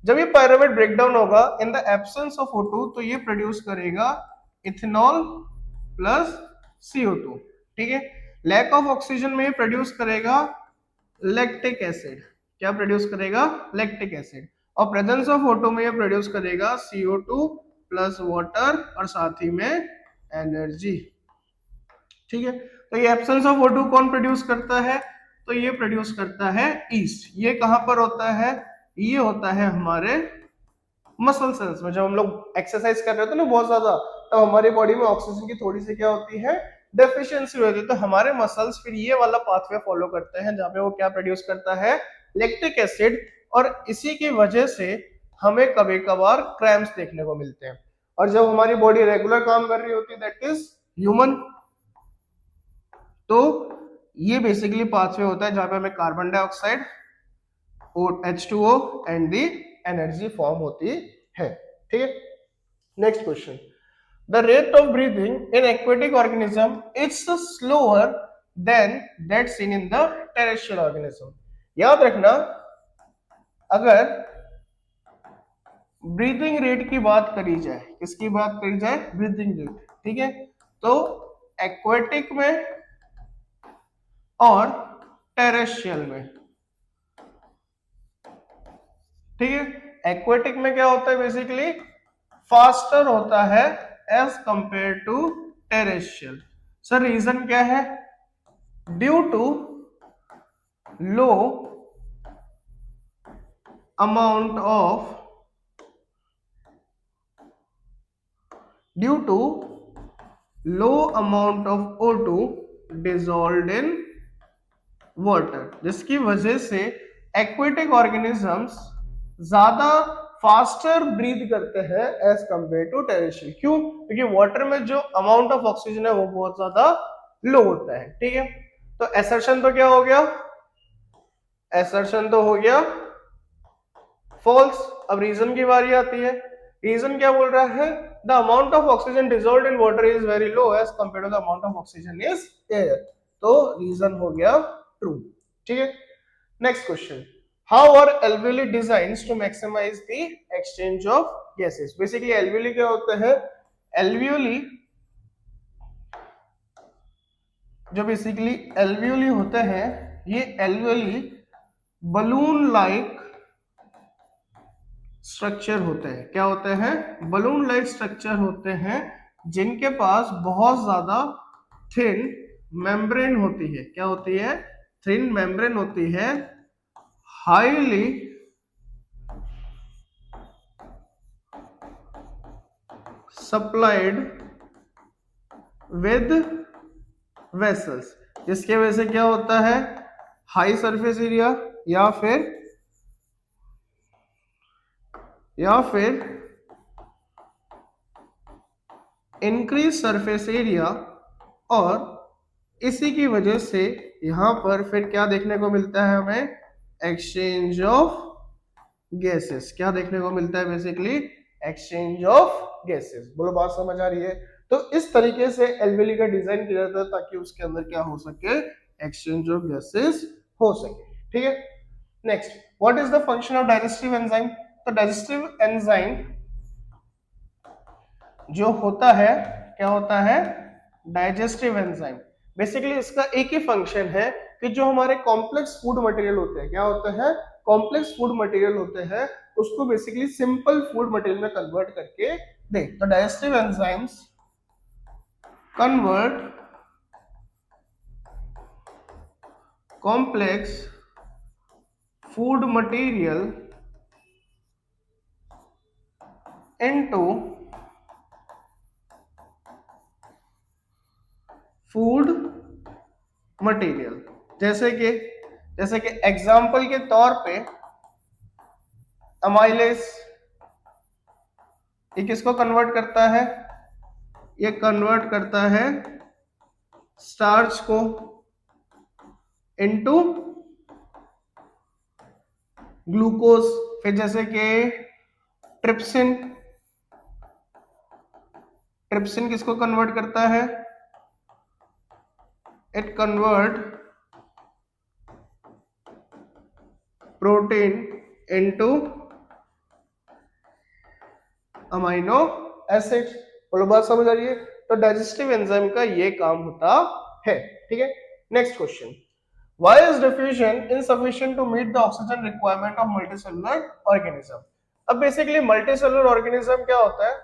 जब ये पायरोवेट ब्रेकडाउन होगा in the absence of O2 तो ये प्रोड्यूस करेगा इथेनॉल प्लस CO2। ठीक है, लैक ऑफ ऑक्सीजन में ये प्रोड्यूस करेगा लैक्टिक एसिड। क्या प्रोड्यूस करेगा? Lactic acid. और प्रेजेंस ऑफ O2 में ये प्रोड्यूस करेगा CO2 प्लस वाटर और साथ ही में एनर्जी। ठीक है, तो ये एब्सेंस ऑफ O2 कौन प्रोड्यूस करता है? तो ये प्रोड्यूस करता है ईस्ट। ये कहां पर होता है? ये होता है हमारे मसल सेल्स में। जब हम लोग एक्सरसाइज कर रहे होते हैं ना बहुत ज्यादा, तब हमारी बॉडी में ऑक्सीजन की थोड़ी सी क्या होती है? डेफिशिएंसी होती है। तो हमारे मसल्स फिर ये वाला पाथवे फॉलो करते हैं जहां पे वो क्या प्रोड्यूस करता है? Lactic acid. और इसी की वजह से हमें कभी कभार क्रैम्प्स देखने को मिलते हैं। और जब हमारी बॉडी रेगुलर काम कर रही होती है, दैट इज ह्यूमन, तो ये बेसिकली पाथवे होता है जहां पे हमें carbon dioxide H2O and the energy form होती है। ठीक है, next question, the rate of breathing in aquatic organism is slower then that seen in the terrestrial organism. याद रखना, अगर ब्रीथिंग रेट की बात करी जाए, किसकी बात करी जाए? Breathing rate. ठीक है, तो एक्वेटिक में और टेरेस्ट्रियल में, ठीक है, एक्वेटिक में क्या होता है? बेसिकली फास्टर होता है as compare to terrestrial. Sir reason क्या है? Due to low amount of O2 dissolved in water, जिसकी वजह से एक्वेटिक ऑर्गेनिजम्स ज्यादा फास्टर ब्रीथ करते हैं एज कंपेयर टू टेरेस्ट्रियल। क्यों? क्योंकि वाटर में जो अमाउंट ऑफ ऑक्सीजन है वो बहुत ज्यादा लो होता है। ठीक है, तो असर्शन तो क्या हो गया, असर्शन तो हो गया फॉल्स। अब रीजन की बारी आती है। रीजन क्या बोल रहा है, the amount of oxygen dissolved in water is very low as compare to the amount of oxygen is air. तो रीजन हो गया ट्रू। ठीक है, next question, how are alveoli designed to maximise the exchange of gases. Basically alveoli क्या होते हैं, alveoli जो basically alveoli होते हैं, ये एल्वियोली बलून लाइक स्ट्रक्चर होते हैं। क्या होते हैं, बलून लाइक स्ट्रक्चर होते हैं जिनके पास बहुत ज्यादा थिन मेम्ब्रेन होती है। क्या होती है, थिन मेम्ब्रेन होती है, हाईली सप्लाइड विद वेसल्स, जिसके वजह से क्या होता है, हाई सरफेस एरिया या फिर इंक्रीज सरफेस एरिया, और इसी की वजह से यहां पर फिर क्या देखने को मिलता है हमें, एक्सचेंज ऑफ गैसेस। क्या देखने को मिलता है, बेसिकली एक्सचेंज ऑफ गैसेस। बोलो बात समझ आ रही है? तो इस तरीके से एल्वेली का डिजाइन किया जाता है ताकि उसके अंदर क्या हो सके, एक्सचेंज ऑफ गैसेस हो सके। ठीक है, next, what is the function of digestive enzyme. तो डाइजेस्टिव एंजाइम जो होता है, क्या होता है, डाइजेस्टिव एंजाइम, बेसिकली इसका एक ही फंक्शन है कि जो हमारे कॉम्प्लेक्स फूड मटेरियल होते हैं, क्या होते हैं, कॉम्प्लेक्स फूड मटेरियल होते हैं, उसको बेसिकली सिंपल फूड मटेरियल में कन्वर्ट करके दे। तो digestive enzymes convert complex food material into food material. जैसे कि एग्जाम्पल के तौर पे अमाइलेज, ये किसको कन्वर्ट करता है, ये कन्वर्ट करता है स्टार्च को इनटू ग्लूकोज। फिर जैसे कि ट्रिप्सिन, ट्रिप्सिन किसको कन्वर्ट करता है, it convert protein into amino acid. बोलो बात समझ आ रही है? तो डाइजेस्टिव एंजाइम का ये काम होता है। ठीक है, next question, why is diffusion insufficient to meet the oxygen requirement of multicellular organism। अब बेसिकली मल्टीसेलुलर ऑर्गेनिज्म क्या होता है,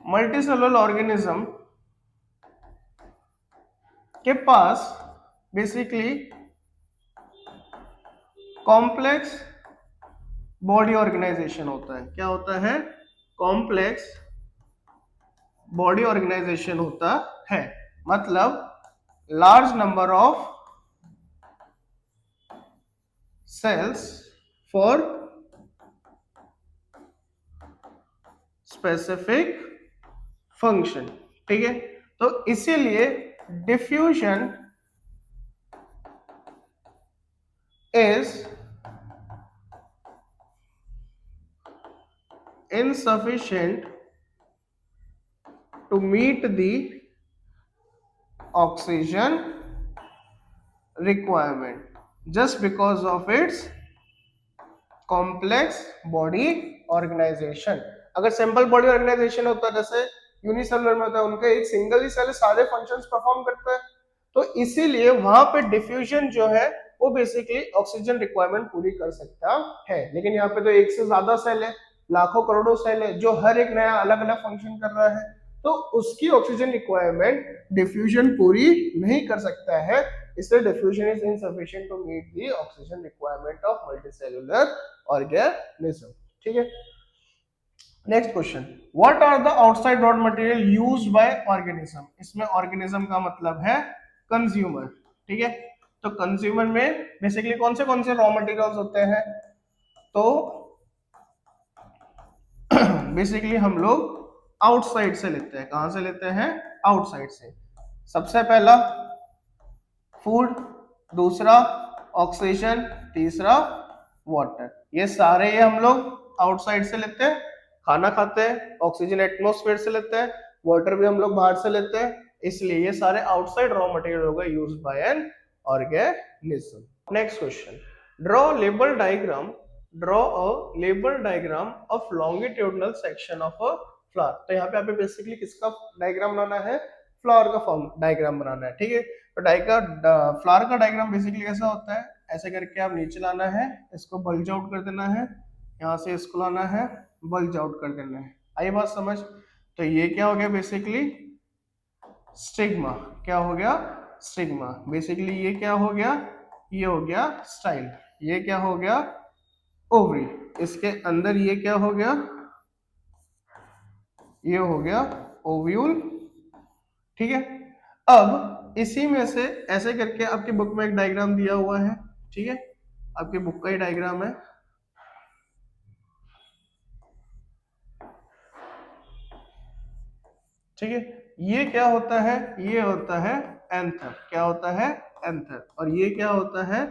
मल्टीसेलुलर ऑर्गेनिज्म के पास बेसिकली कॉम्प्लेक्स बॉडी ऑर्गेनाइजेशन होता है। क्या होता है, कॉम्प्लेक्स बॉडी ऑर्गेनाइजेशन होता है, मतलब large number of cells for specific function। ठीक है, तो इसीलिए diffusion is insufficient to meet the oxygen requirement just because of its complex body organization। अगर सिंपल बॉडी ऑर्गेनाइजेशन होता है, जैसे यूनिसेलुलर में होता है, उनका एक सिंगल ही सेल सारे फंक्शंस परफॉर्म करता है, तो इसीलिए वहां पे डिफ्यूजन जो है वो बेसिकली ऑक्सीजन रिक्वायरमेंट पूरी कर सकता है। लेकिन यहाँ पे तो एक से ज्यादा सेल है, लाखों करोड़ों सेल है, जो हर एक नया अलग अलग फंक्शन कर रहा है, तो उसकी ऑक्सीजन रिक्वायरमेंट डिफ्यूजन पूरी नहीं कर सकता है। इसलिए diffusion is insufficient to meet the oxygen requirement of multicellular organism. ठीक है, next question, what are the outside raw material used by organism. इसमें ऑर्गेनिज्म का मतलब है कंज्यूमर। ठीक है, तो कंज्यूमर में बेसिकली कौन से रॉ मटेरियल्स होते हैं, तो बेसिकली हम लोग आउटसाइड से लेते हैं। कहां से लेते हैं? आउटसाइड से। सबसे पहला फूड, दूसरा ऑक्सीजन, तीसरा वाटर। ये सारे हम लोग आउटसाइड से लेते हैं। खाना खाते हैं, ऑक्सीजन एटमॉस्फेयर से लेते हैं, वाटर भी हम लोग बाहर से लेते हैं, इसलिए ये सारे आउटसाइड रॉ मटेरियल होगा used by an organism. Next question, draw label diagram, draw a label diagram of longitudinal section of a flower. तो यहाँ पे बेसिकली किसका डायग्राम बनाना है? फ्लावर का फॉर्म डायग्राम बनाना है, ठीक है। तो फ्लावर का डायग्राम बेसिकली कैसा होता है? ऐसे करके आप नीचे लाना है, इसको बल्ज आउट कर देना है, यहाँ से इसको लाना है, बल्ज आउट कर देना है। आई बात समझ? तो ये क्या हो गया? Basically stigma. क्या हो गया? स्टिग्मा। बेसिकली ये क्या हो गया? ये हो गया स्टाइल। ये क्या हो गया? ओवरी। इसके अंदर ये क्या हो गया? ये हो गया ओव्यूल, ठीक है। अब इसी में से ऐसे करके आपकी बुक में एक डायग्राम दिया हुआ है, ठीक है, आपकी बुक का ही डायग्राम है। ठीक है, ये क्या होता है? ये होता है एंथर। क्या होता है? एंथर। और ये क्या होता है?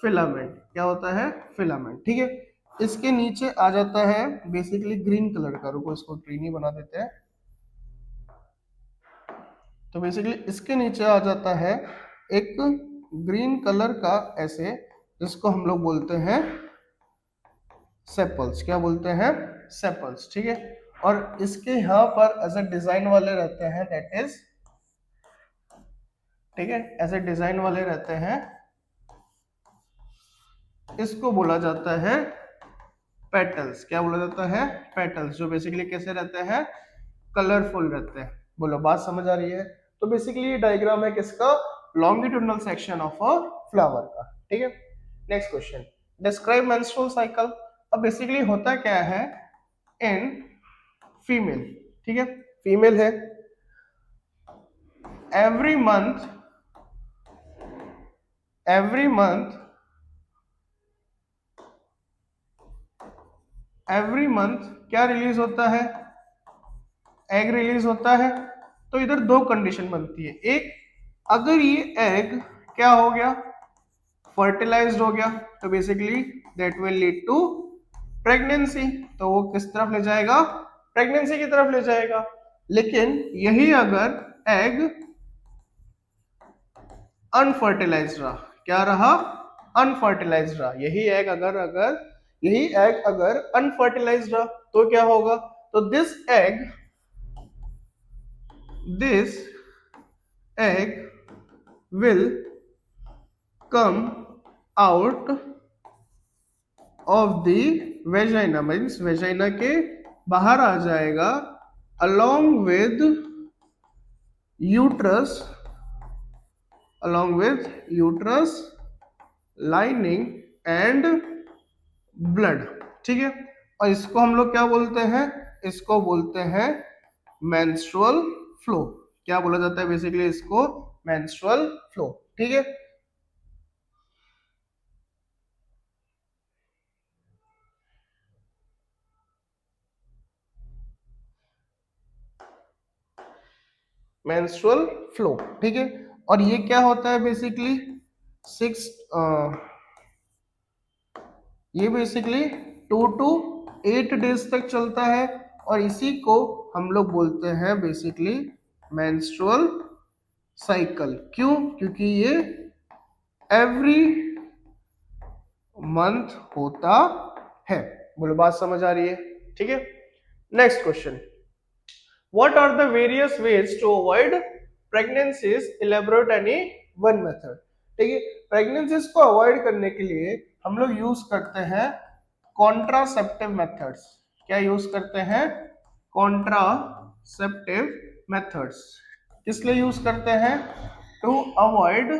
फिलामेंट। क्या होता है? फिलामेंट, ठीक है। इसके नीचे आ जाता है बेसिकली ग्रीन कलर का, रुको इसको ग्रीन ही बना देते हैं। तो बेसिकली इसके नीचे आ जाता है एक ग्रीन कलर का ऐसे, जिसको हम लोग बोलते हैं सेपल्स। क्या बोलते हैं? सेपल्स, ठीक है। और इसके यहाँ पर ऐसे डिजाइन वाले रहते हैं, दैट इज, ठीक है, ऐसे डिजाइन वाले रहते हैं, इसको बोला जाता है पेटल्स। क्या बोला जाता है? पेटल्स, जो बेसिकली कैसे रहते हैं? कलरफुल रहते हैं। बोलो बात समझ आ रही है? तो बेसिकली ये डायग्राम है किसका? Longitudinal section of a flower का, ठीक है। Next question, describe menstrual cycle. अब बेसिकली होता क्या है इन फीमेल, ठीक है, फीमेल है, एवरी मंथ क्या रिलीज होता है? एग रिलीज होता है। तो इधर दो कंडीशन बनती है। एक, अगर ये एग क्या हो गया? फर्टिलाइज्ड हो गया, तो basically that will lead to pregnancy. तो वो किस तरफ ले जाएगा? प्रेगनेंसी की तरफ ले जाएगा। लेकिन यही अगर एग अनफर्टिलाइज्ड रहा, क्या रहा? अनफर्टिलाइज्ड रहा। यही एग अगर अनफर्टिलाइज्ड रहा तो क्या होगा? तो this egg will come out of the vagina, means vagina के बाहर आ जाएगा, along with uterus lining and blood, ठीक है। और इसको हम लोग क्या बोलते हैं? इसको बोलते हैं मेंस्ट्रुअल फ्लो। क्या बोला जाता है बेसिकली इसको? मेंस्ट्रुअल फ्लो, ठीक है। मेंस्ट्रुअल फ्लो, ठीक है। और ये क्या होता है बेसिकली? ये बेसिकली 2 to 8 डेज तक चलता है, और इसी को हम लोग बोलते हैं बेसिकली मेंस्ट्रुअल साइकिल। क्यों? क्योंकि ये एवरी मंथ होता है। बोलो बात समझ आ रही है? ठीक है। Next question, what are the various ways to avoid pregnancies, elaborate any one method. ठीक है, प्रेगनेंसीज को अवॉइड करने के लिए हम लोग यूज करते हैं कॉन्ट्रासेप्टिव मेथड्स। क्या यूज करते हैं? Contraceptive methods. किस लिए यूज करते हैं? To avoid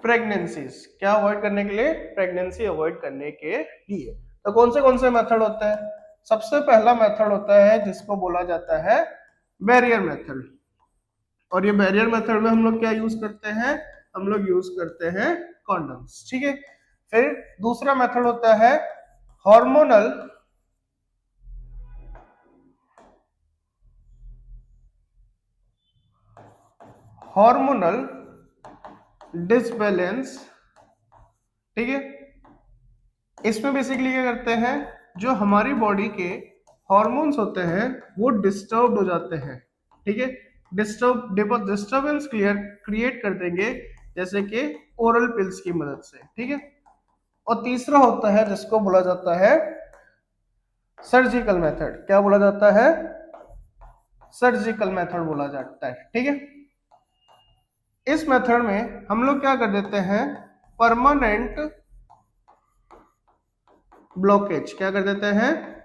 pregnancies. क्या अवॉइड करने के लिए? प्रेगनेंसी अवॉइड करने के लिए। तो कौन से मेथड होते हैं? सबसे पहला मेथड होता है जिसको बोला जाता है बैरियर मेथड। और ये बैरियर मेथड में हम लोग क्या यूज करते हैं? हम लोग यूज करते हैं कॉन्डम्स, ठीक है। फिर दूसरा मेथड होता है हार्मोनल हार्मोनल डिसबैलेंस, ठीक है। इसमें बेसिकली क्या करते हैं, जो हमारी बॉडी के हॉर्मोन्स होते हैं वो डिस्टर्ब हो जाते हैं, ठीक है। डिस्टर्बेंस क्रिएट कर देंगे, जैसे कि ओरल पिल्स की मदद से, ठीक है। और तीसरा होता है जिसको बोला जाता है सर्जिकल मेथड। क्या बोला जाता है? सर्जिकल मेथड बोला जाता है, ठीक है। इस मेथड में हम लोग क्या कर देते हैं, परमानेंट ब्लॉकेज। क्या कर देते हैं?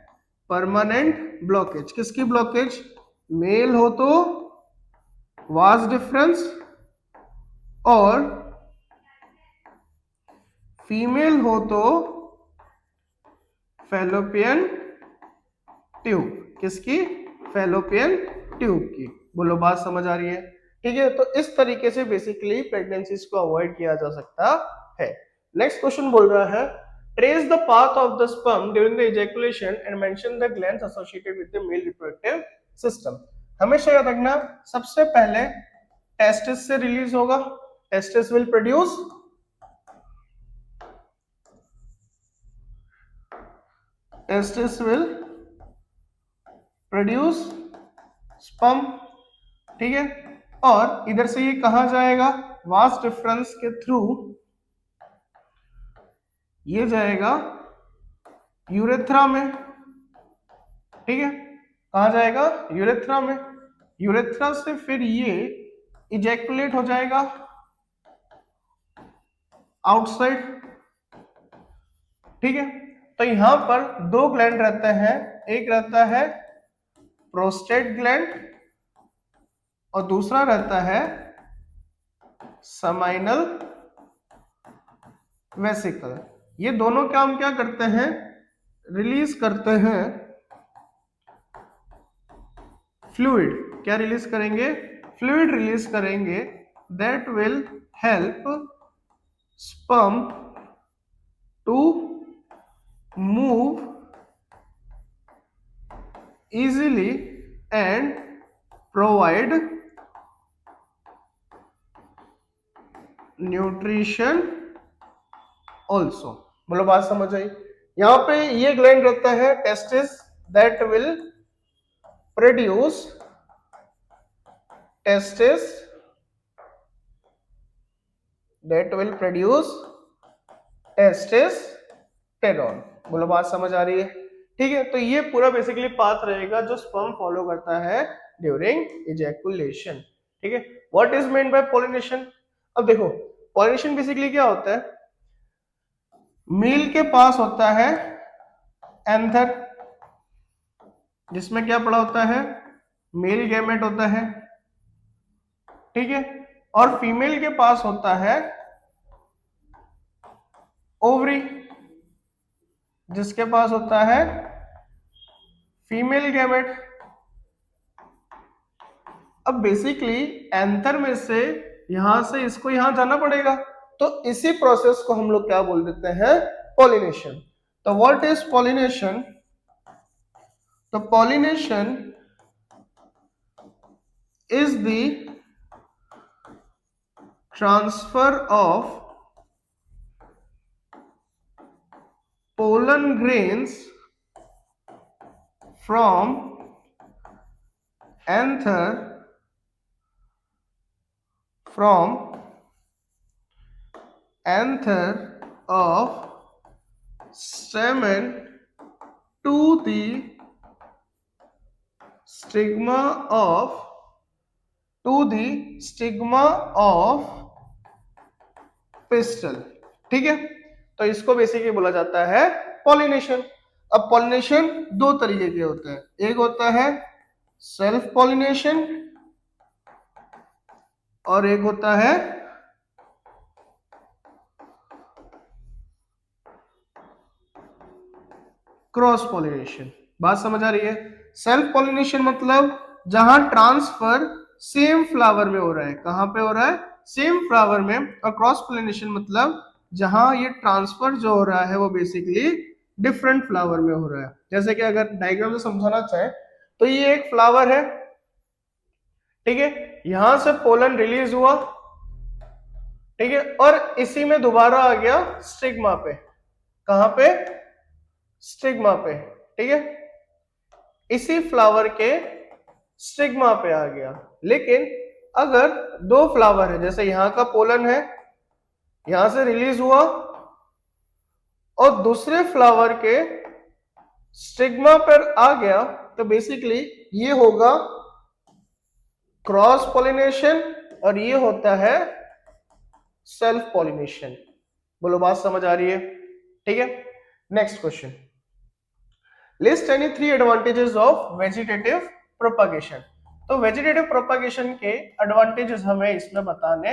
Permanent blockage. किसकी ब्लॉकेज? मेल हो तो वास डिफरेंस और फीमेल हो तो फैलोपियन ट्यूब। किसकी? फैलोपियन ट्यूब की। बोलो, बात समझ आ रही है? ठीक है, तो इस तरीके से बेसिकली प्रेगनेंसीज को अवॉइड किया जा सकता है। नेक्स्ट क्वेश्चन बोल रहा है, trace the path of the sperm during the ejaculation and mention the glands associated with the male reproductive system. हमेशा याद रखना, सबसे पहले टेस्टिस से रिलीज होगा, टेस्टिस विल प्रोड्यूस स्पर्म, ठीक है। और इधर से ये कहां जाएगा? वास डिफरेंस के थ्रू ये जाएगा यूरेथ्रा में, ठीक है। कहा जाएगा? यूरेथ्रा में। यूरेथ्रा से फिर ये इजैकुलेट हो जाएगा आउटसाइड, ठीक है। तो यहां पर दो ग्लैंड रहते हैं, एक रहता है प्रोस्टेट ग्लैंड और दूसरा रहता है सेमाइनल वेसिकल। ये दोनों काम क्या करते हैं? रिलीज करते हैं फ्लूइड। क्या रिलीज करेंगे? फ्लूइड रिलीज करेंगे that will help sperm to move easily and provide nutrition also। बोलो, बात समझ आई? यहां पे ये ग्लैंड रहता है testis that will produce testosterone. बोलो, बात समझ आ रही है? ठीक है, तो ये पूरा बेसिकली पाथ रहेगा जो स्पर्म फॉलो करता है ड्यूरिंग इजैकुलेशन, ठीक है। What is meant by pollination? अब देखो, पॉलिनेशन बेसिकली क्या होता है, मेल के पास होता है एंथर, जिसमें क्या पड़ा होता है? मेल गैमेट होता है, ठीक है। और फीमेल के पास होता है ओवरी, जिसके पास होता है फीमेल गैमेट। अब बेसिकली एंथर में से यहां से इसको यहां जाना पड़ेगा, तो इसी प्रोसेस को हम लोग क्या बोल देते हैं? पॉलिनेशन। तो व्हाट इज पॉलिनेशन? तो pollination is the transfer of pollen grains from anther of stamen to the stigma of pistil, ठीक है। तो इसको बेसिकली बोला जाता है पॉलिनेशन। अब पॉलिनेशन दो तरीके के होते हैं, एक होता है सेल्फ पॉलिनेशन और एक होता है क्रॉस पॉलिनेशन। बात समझ आ रही है? सेल्फ पॉलिनेशन मतलब जहां ट्रांसफर सेम फ्लावर में हो रहा है। कहां पे हो रहा है? सेम फ्लावर में, और क्रॉस पोलिनेशन मतलब जहां ये ट्रांसफर जो हो रहा है वो बेसिकली डिफरेंट फ्लावर में हो रहा है। जैसे कि अगर डायग्राम से समझाना चाहे तो ये एक फ्लावर है, ठीक है, यहां से पोलन रिलीज हुआ, ठीक है, और इसी में दोबारा आ गया स्टिग्मा पे। कहां पे? स्टिग्मा पे, ठीक है, इसी फ्लावर के स्टिग्मा पे आ गया। लेकिन अगर दो फ्लावर है, जैसे यहां का पोलन है, यहां से रिलीज हुआ और दूसरे फ्लावर के स्टिग्मा पर आ गया, तो बेसिकली ये होगा क्रॉस पॉलिनेशन और ये होता है सेल्फ पॉलिनेशन। बोलो बात समझ आ रही है? ठीक है, next question, list any 3 advantages of vegetative propagation. तो वेजिटेटिव प्रोपागेशन के एडवांटेजेस हमें इसमें बताने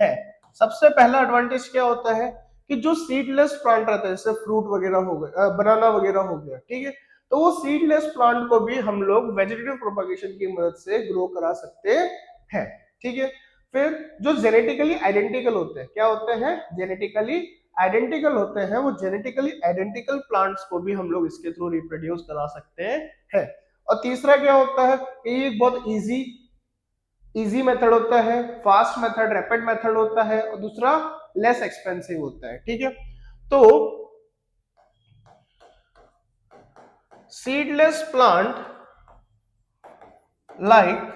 हैं। सबसे पहला एडवांटेज क्या होता है कि जो सीडलेस प्लांट रहता है, जैसे फ्रूट वगैरह हो गया, बनाना वगैरह हो गया, ठीक है, तो वो सीडलेस प्लांट को भी हम लोग वेजिटेटिव प्रोपागेशन की मदद से ग्रो करा सकते हैं, ठीक है। फिर जो जेनेटिकली आइडेंटिकल होते हैं, क्या होते हैं? जेनेटिकली आइडेंटिकल होते हैं, वो जेनेटिकली आइडेंटिकल प्लांट्स को भी हम लोग इसके थ्रू रिप्रोड्यूस करा सकते हैं। और तीसरा क्या होता है कि ये बहुत इजी मेथड होता है, फास्ट मेथड, रैपिड मेथड होता है, और दूसरा लेस एक्सपेंसिव होता है, ठीक है। तो seedless plant like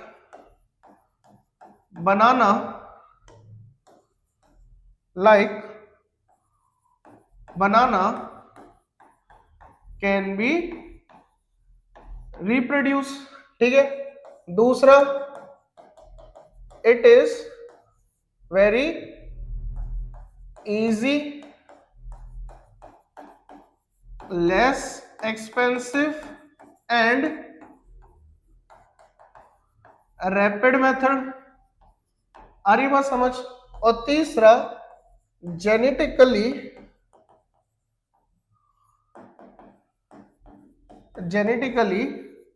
banana, can be reproduce, ठीक है। दूसरा, it is very easy, less expensive and rapid method. आ रही बात समझ? और तीसरा, genetically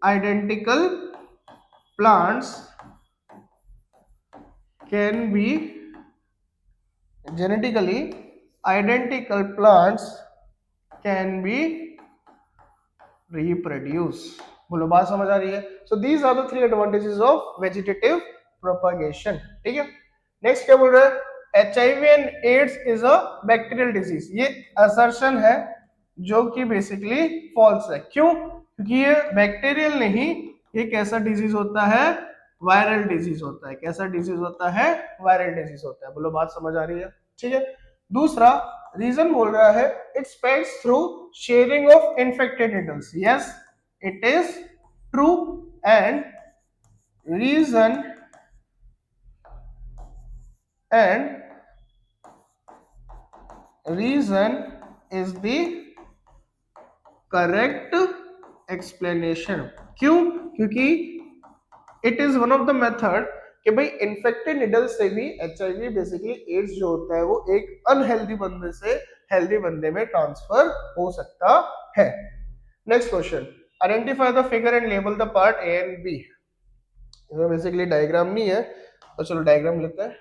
identical plants can be genetically identical plants can be reproduce। बोलो बात समझ आ रही है? So these are the 3 advantages of vegetative propagation, ठीक है। नेक्स्ट क्या बोल रहा है? HIV and AIDS is a bacterial disease. ये असर्शन है जो कि बेसिकली फॉल्स है। क्यों? क्योंकि ये बैक्टीरियल नहीं, ये कैसा डिजीज होता है? वायरल डिजीज होता है। कैसा डिजीज होता है? वायरल डिजीज होता है। बोलो बात समझ आ रही है? ठीक है। दूसरा रीजन बोल रहा है it spreads through sharing of infected needles. Yes, it is true and reason is the correct explanation। क्यों? क्योंकि it is one of the method कि भाई इन्फेक्टेड निडल से भी एचआईवी बेसिकली एड्स जो होता है वो एक अनहेल्दी बंदे से हेल्दी बंदे में ट्रांसफर हो सकता है। Next question, identify the figure and label the part A and B. इसमें बेसिकली डायग्राम नहीं है तो चलो डायग्राम लेते हैं।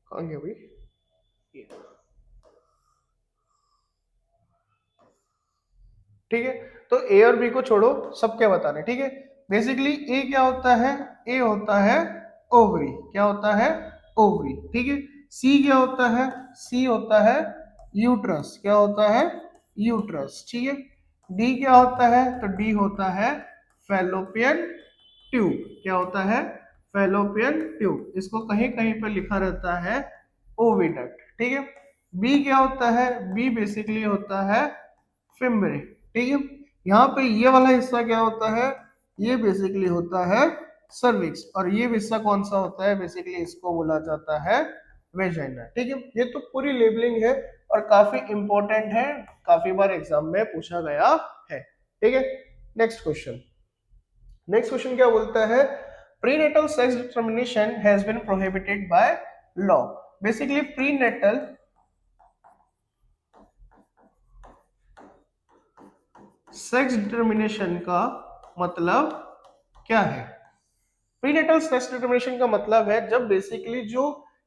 कहाँ गया भाई? ठीक है, तो ए और बी को छोड़ो, सब क्या बताने, ठीक है। बेसिकली ए क्या होता है, ए होता है ओवरी, क्या होता है ओवरी, ठीक है। सी क्या होता है, सी होता है यूट्रस, क्या होता है यूट्रस, ठीक है। डी क्या होता है, तो डी होता है फैलोपियन ट्यूब, क्या होता है फैलोपियन ट्यूब, इसको कहीं कहीं पर लिखा रहता है ओविडक्ट, ठीक है। बी क्या होता है, बी बेसिकली होता है फिम्बरी, ठीक है। यहाँ पे ये वाला हिस्सा क्या होता है, ये बेसिकली होता है सर्विक्स, और ये हिस्सा कौन सा होता है, बेसिकली इसको बोला जाता है वेजाइना, ठीक है। ये तो पूरी लेबलिंग है और काफी इंपॉर्टेंट है, काफी बार एग्जाम में पूछा गया है, ठीक है। नेक्स्ट क्वेश्चन, नेक्स्ट क्वेश्चन क्या बोलता है, prenatal sex determination has been prohibited by law. Basically prenatal sex determination का मतलब क्या है। प्रीनेटल सेक्स डिटर्मिनेशन का मतलब है जब बेसिकली जो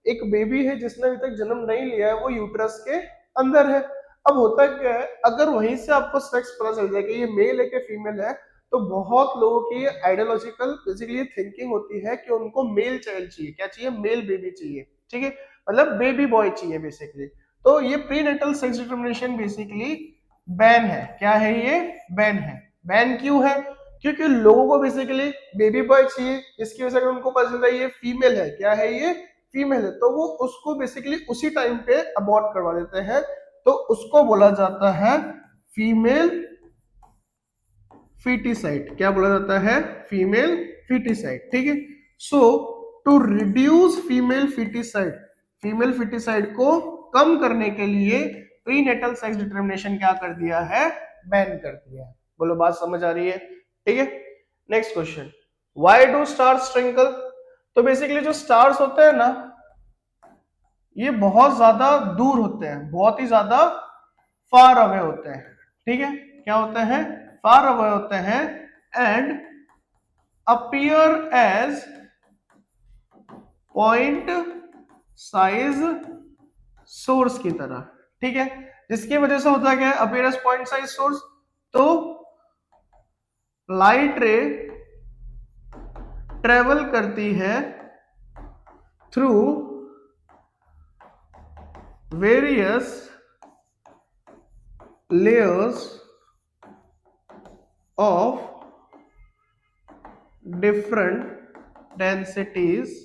एक बेबी है जिसने अभी तक जन्म नहीं लिया है वो यूट्रस के अंदर है। अब होता क्या है, अगर वहीं से आपको सेक्स पता चल जाए कि ये मेल है कि फीमेल है, तो बहुत लोगों की आइडियोलॉजिकल बेसिकली थिंकिंग होती है कि उनको मेल चाइल्ड चाहिए, क्या चाहिए, मेल बेबी चाहिए, ठीक है, मतलब बेबी बॉय चाहिए बेसिकली। तो ये prenatal sex determination basically ban है, क्या है ये, बैन है। बैन क्यों है, क्योंकि लोगों को बेसिकली बेबी बॉय चाहिए, इसकी वजह से अगर उनको पता चल रहा है ये फीमेल है, क्या है ये फीमेल है, तो वो उसको बेसिकली उसी टाइम पे अबॉर्ट करवा देते हैं, तो उसको बोला जाता है फीमेल फीटिसाइड, क्या बोला जाता है, फीमेल फीटिसाइड, ठीक है। सो टू रिड्यूस फीमेल फीटिसाइड को कम करने के लिए प्रीनेटल सेक्स डिटर्मिनेशन क्या कर दिया है, बैन कर दिया है। बोलो बात समझ आ रही है, ठीक है। Next question, why do stars twinkle. तो बेसिकली जो स्टार्स होते हैं ना, ये बहुत ज्यादा दूर होते हैं, बहुत ही ज्यादा फार अवे होते हैं, ठीक है, क्या होते हैं, फार अवे होते हैं, and appear as point size source की तरह, ठीक है। जिसकी वजह से होता क्या है, appear as point size source, तो लाइट रे ट्रेवल करती है through various layers of different densities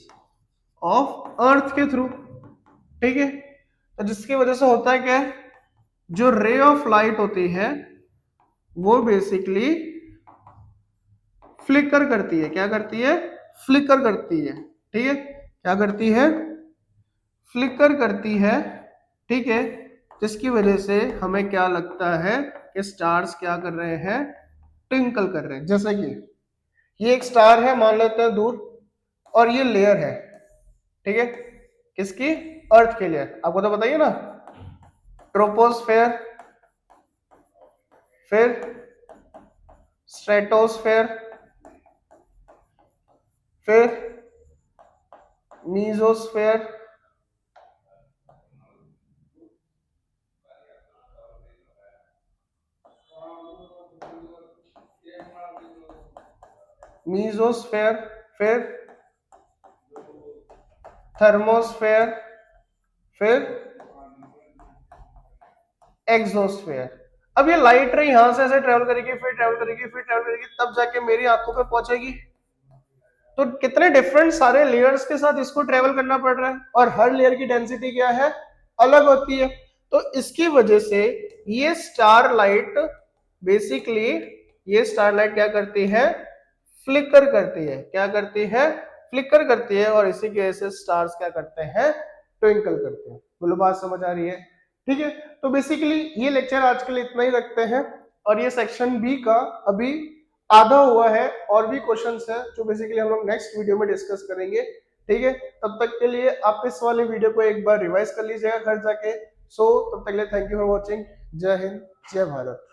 of earth के थ्रू, ठीक है। तो जिसकी वजह से होता है क्या है, जो रे ऑफ लाइट होती है वो बेसिकली फ्लिकर करती है, क्या करती है, फ्लिकर करती है, ठीक है, क्या करती है, फ्लिकर करती है, ठीक है। जिसकी वजह से हमें क्या लगता है कि स्टार्स क्या कर रहे हैं, ट्विंकल कर रहे हैं। जैसे कि ये एक स्टार है मान लेते हैं दूर, और ये लेयर है, ठीक है, किसकी, अर्थ के लेयर, आपको तो बताइए ना, ट्रोपोस्फेयर, फिर स्ट्रेटोस्फेयर, फिर मीजोस्फेयर, मीजोस्फेयर, फिर थर्मोस्फेयर, फिर एक्सोस्फेयर। अब ये लाइट रे यहां से ऐसे ट्रेवल करेगी, फिर ट्रेवल करेगी, फिर ट्रेवल करेगी, तब जाके मेरी आंखों पे पहुंचेगी। तो कितने डिफरेंट सारे लेयर्स के साथ इसको ट्रेवल करना पड़ रहा है, और हर लेयर की डेंसिटी क्या है, अलग होती है। तो इसकी वजह से ये स्टार लाइट बेसिकली, ये स्टार लाइट क्या करती है, फ्लिकर करती है, क्या करती है, फ्लिकर करती है, और इसी की वजह से स्टार्स क्या करते हैं, ट्विंकल करते हैं। बोलो बात समझ आ रही है, ठीक है। तो बेसिकली ये लेक्चर आज के लिए इतना ही रखते हैं, और ये सेक्शन बी का अभी आधा हुआ है, और भी क्वेश्चंस है जो बेसिकली हम लोग नेक्स्ट वीडियो में डिस्कस करेंगे, ठीक है। तब तक के लिए आप इस वाले वीडियो को एक बार रिवाइज कर लीजिएगा घर जाके। सो तब तक के लिए थैंक यू फॉर वॉचिंग, जय हिंद, जय भारत।